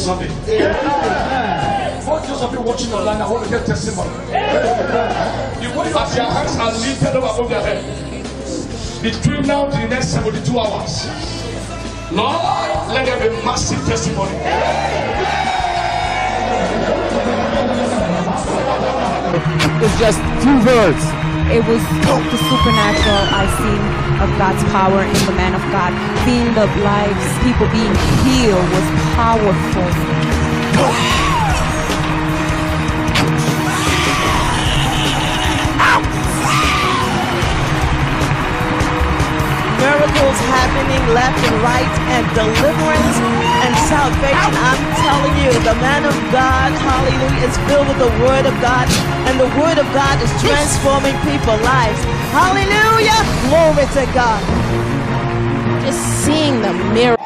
Sunday. For those of you watching online, I want to get testimony. As your hands are lifted above your head, between now to the next 72 hours, Lord, let there be massive testimony. It's just 2 words. It was the supernatural I seen of God's power in the man of God. Seeing the lives, people being healed was powerful. Miracles happening left and right, and deliverance and salvation. I'm telling you, the man of God, hallelujah, is filled with the word of God, and the word of God is transforming people's lives. Hallelujah, glory to God. Just seeing the miracle.